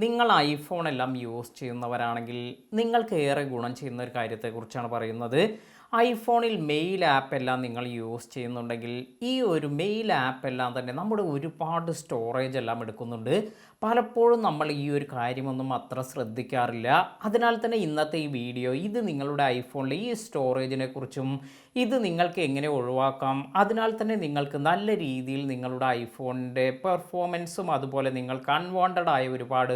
നിങ്ങൾ ഐഫോൺ എല്ലാം യൂസ് ചെയ്യുന്നവരാണെങ്കിൽ നിങ്ങൾക്ക് ഏറെ ഗുണം ചെയ്യുന്ന ഒരു കാര്യത്തെക്കുറിച്ചാണ് പറയുന്നത്. ഐഫോണിൽ മെയിൽ ആപ്പ് എല്ലാം നിങ്ങൾ യൂസ് ചെയ്യുന്നുണ്ടെങ്കിൽ ഈ ഒരു മെയിൽ ആപ്പ് എല്ലാം തന്നെ നമ്മുടെ ഒരുപാട് സ്റ്റോറേജ് എല്ലാം എടുക്കുന്നുണ്ട്. പലപ്പോഴും നമ്മൾ ഈ ഒരു കാര്യമൊന്നും അത്ര ശ്രദ്ധിക്കാറില്ല. അതിനാൽ തന്നെ ഇന്നത്തെ ഈ വീഡിയോ ഇത് നിങ്ങളുടെ ഐഫോണിലെ ഈ സ്റ്റോറേജിനെ കുറിച്ചും ഇത് നിങ്ങൾക്ക് എങ്ങനെ ഒഴിവാക്കാം, അതിനാൽ തന്നെ നിങ്ങൾക്ക് നല്ല രീതിയിൽ നിങ്ങളുടെ ഐഫോണിൻ്റെ പെർഫോമൻസും അതുപോലെ നിങ്ങൾക്ക് അൺവാണ്ടഡ് ആയ ഒരുപാട്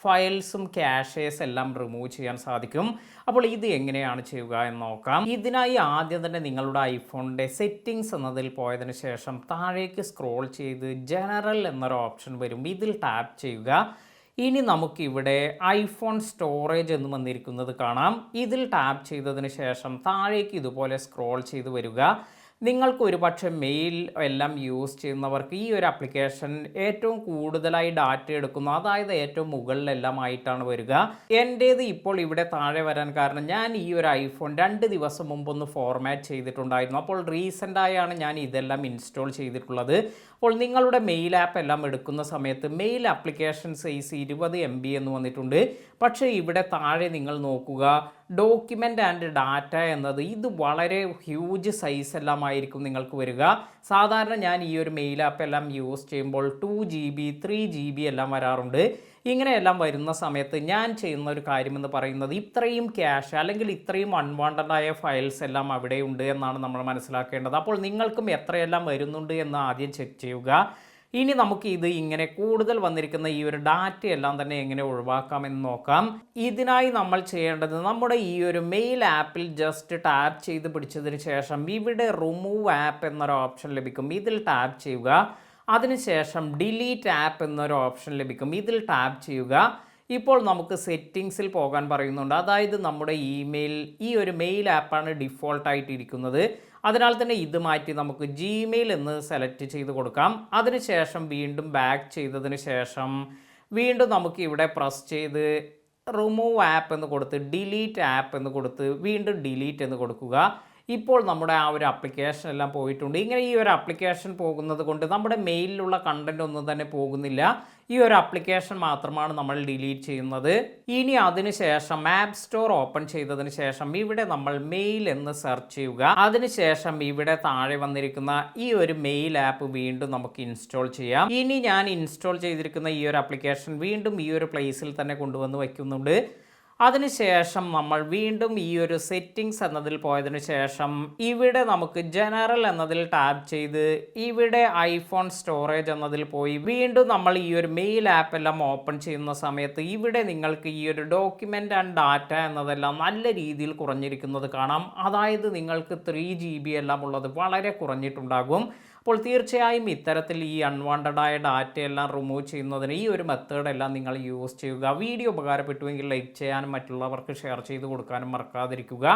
ഫയൽസും ക്യാഷേഴ്സ് എല്ലാം റിമൂവ് ചെയ്യാൻ സാധിക്കും. അപ്പോൾ ഇത് എങ്ങനെയാണ് ചെയ്യുക എന്ന് നോക്കാം. ഇതിനായി ആദ്യം തന്നെ നിങ്ങളുടെ ഐഫോണിൻ്റെ സെറ്റിംഗ്സ് എന്നതിൽ പോയതിനു ശേഷം താഴേക്ക് സ്ക്രോൾ ചെയ്ത് ജനറൽ എന്നൊരു ഓപ്ഷൻ വരും, ഇതിൽ ടാപ്പ് ചെയ്യുക. ഇനി നമുക്കിവിടെ ഐഫോൺ സ്റ്റോറേജ് എന്ന് വന്നിരിക്കുന്നത് കാണാം. ഇതിൽ ടാപ്പ് ചെയ്തതിന് ശേഷം താഴേക്ക് ഇതുപോലെ സ്ക്രോൾ ചെയ്ത് വരിക. നിങ്ങൾക്ക് ഒരുപക്ഷെ മെയിൽ എല്ലാം യൂസ് ചെയ്യുന്നവർക്ക് ഈ ഒരു ആപ്ലിക്കേഷൻ ഏറ്റവും കൂടുതലായി ഡാറ്റ എടുക്കുന്നു, അതായത് ഏറ്റവും മുകളിലെല്ലാം ആയിട്ടാണ് വരിക. എൻ്റേത് ഇപ്പോൾ ഇവിടെ താഴെ വരാൻ കാരണം ഞാൻ ഈ ഒരു ഐഫോൺ 2 ദിവസം മുമ്പൊന്ന് ഫോർമാറ്റ് ചെയ്തിട്ടുണ്ടായിരുന്നു. അപ്പോൾ റീസെൻ്റായാണ് ഞാൻ ഇതെല്ലാം ഇൻസ്റ്റാൾ ചെയ്തിട്ടുള്ളത്. അപ്പോൾ നിങ്ങളുടെ മെയിൽ ആപ്പ് എല്ലാം എടുക്കുന്ന സമയത്ത് മെയിൽ ആപ്ലിക്കേഷൻ സൈസ് 20 MB എന്ന് വന്നിട്ടുണ്ട്. പക്ഷേ ഇവിടെ താഴെ നിങ്ങൾ നോക്കുക, ഡോക്യുമെൻ്റ് ആൻഡ് ഡാറ്റ എന്നത് ഇത് വളരെ ഹ്യൂജ് സൈസ് എല്ലാം ആയിരിക്കും നിങ്ങൾക്ക് വരിക. സാധാരണ ഞാൻ ഈ ഒരു മെയിൽ ആപ്പ് എല്ലാം യൂസ് ചെയ്യുമ്പോൾ 2 GB 3 GB എല്ലാം വരാറുണ്ട്. ഇങ്ങനെയെല്ലാം വരുന്ന സമയത്ത് ഞാൻ ചെയ്യുന്ന ഒരു കാര്യമെന്ന് പറയുന്നത് ഇത്രയും ക്യാഷ് അല്ലെങ്കിൽ ഇത്രയും അൺവാണ്ടഡായ ഫയൽസ് എല്ലാം അവിടെ ഉണ്ട് എന്നാണ് നമ്മൾ മനസ്സിലാക്കേണ്ടത്. അപ്പോൾ നിങ്ങൾക്കും എത്രയെല്ലാം വരുന്നുണ്ട് എന്ന് ആദ്യം ചെക്ക് ചെയ്യുക. ഇനി നമുക്ക് ഇത് ഇങ്ങനെ കൂടുതൽ വന്നിരിക്കുന്ന ഈ ഒരു ഡാറ്റ എല്ലാം തന്നെ എങ്ങനെ ഒഴിവാക്കാമെന്ന് നോക്കാം. ഇതിനായി നമ്മൾ ചെയ്യേണ്ടത് നമ്മുടെ ഈ ഒരു മെയിൽ ആപ്പിൽ ജസ്റ്റ് ടാപ്പ് ചെയ്ത് പിടിച്ചതിന് ശേഷം ഇവിടെ റിമൂവ് ആപ്പ് എന്നൊരു ഓപ്ഷൻ ലഭിക്കും, ഇതിൽ ടാപ്പ് ചെയ്യുക. അതിനുശേഷം ഡിലീറ്റ് ആപ്പ് എന്നൊരു ഓപ്ഷൻ ലഭിക്കും, ഇതിൽ ടാപ്പ് ചെയ്യുക. ഇപ്പോൾ നമുക്ക് സെറ്റിങ്സിൽ പോകാൻ പറയുന്നുണ്ട്, അതായത് നമ്മുടെ ഇമെയിൽ ഈ ഒരു മെയിൽ ആപ്പാണ് ഡിഫോൾട്ടായിട്ട് ഇരിക്കുന്നത്. അതിനാൽ തന്നെ ഇത് മാറ്റി നമുക്ക് ജിമെയിൽ എന്ന് സെലക്ട് ചെയ്ത് കൊടുക്കാം. അതിനുശേഷം വീണ്ടും ബാക്ക് ചെയ്തതിന് ശേഷം വീണ്ടും നമുക്ക് ഇവിടെ പ്രസ് ചെയ്ത് റിമൂവ് ആപ്പ് എന്ന് കൊടുത്ത് ഡിലീറ്റ് ആപ്പ് എന്ന് കൊടുത്ത് വീണ്ടും ഡിലീറ്റ് എന്ന് കൊടുക്കുക. ഇപ്പോൾ നമ്മുടെ ആ ഒരു ആപ്ലിക്കേഷൻ എല്ലാം പോയിട്ടുണ്ട്. ഇങ്ങനെ ഈ ഒരു ആപ്ലിക്കേഷൻ പോകുന്നത് കൊണ്ട് നമ്മുടെ മെയിലിലുള്ള കണ്ടന്റ് ഒന്നും തന്നെ പോകുന്നില്ല, ഈ ഒരു ആപ്ലിക്കേഷൻ മാത്രമാണ് നമ്മൾ ഡിലീറ്റ് ചെയ്യുന്നത്. ഇനി അതിനുശേഷം ആപ്പ് സ്റ്റോർ ഓപ്പൺ ചെയ്തതിന് ശേഷം ഇവിടെ നമ്മൾ മെയിൽ എന്ന് സെർച്ച് ചെയ്യുക. അതിനുശേഷം ഇവിടെ താഴെ വന്നിരിക്കുന്ന ഈ ഒരു മെയിൽ ആപ്പ് വീണ്ടും നമുക്ക് ഇൻസ്റ്റാൾ ചെയ്യാം. ഇനി ഞാൻ ഇൻസ്റ്റാൾ ചെയ്തിരിക്കുന്ന ഈ ഒരു ആപ്ലിക്കേഷൻ വീണ്ടും ഈ ഒരു പ്ലേസിൽ തന്നെ കൊണ്ടുവന്ന് വയ്ക്കുന്നുണ്ട്. അതിനുശേഷം നമ്മൾ വീണ്ടും ഈ ഒരു സെറ്റിംഗ്സ് എന്നതിൽ പോയതിനു ശേഷം ഇവിടെ നമുക്ക് ജനറൽ എന്നതിൽ ടാപ്പ് ചെയ്ത് ഇവിടെ ഐഫോൺ സ്റ്റോറേജ് എന്നതിൽ പോയി വീണ്ടും നമ്മൾ ഈ ഒരു മെയിൽ ആപ്പ് എല്ലാം ഓപ്പൺ ചെയ്യുന്ന സമയത്ത് ഇവിടെ നിങ്ങൾക്ക് ഈ ഒരു ഡോക്യുമെൻ്റ് ആൻഡ് ഡാറ്റ എന്നതെല്ലാം നല്ല രീതിയിൽ കുറഞ്ഞിരിക്കുന്നത് കാണാം. അതായത് നിങ്ങൾക്ക് 3 GB എല്ലാം ഉള്ളത് വളരെ കുറഞ്ഞിട്ടുണ്ടാകും. അപ്പോൾ തീർച്ചയായും ഇത്തരത്തിൽ ഈ അൺവാണ്ടഡായ ഡാറ്റ എല്ലാം റിമൂവ് ചെയ്യുന്നതിന് ഈ ഒരു മെത്തേഡ് എല്ലാം നിങ്ങൾ യൂസ് ചെയ്യുക. വീഡിയോ ഉപകാരപ്പെട്ടുവെങ്കിൽ ലൈക്ക് ചെയ്യാനും മറ്റുള്ളവർക്ക് ഷെയർ ചെയ്ത് കൊടുക്കാനും മറക്കാതിരിക്കുക.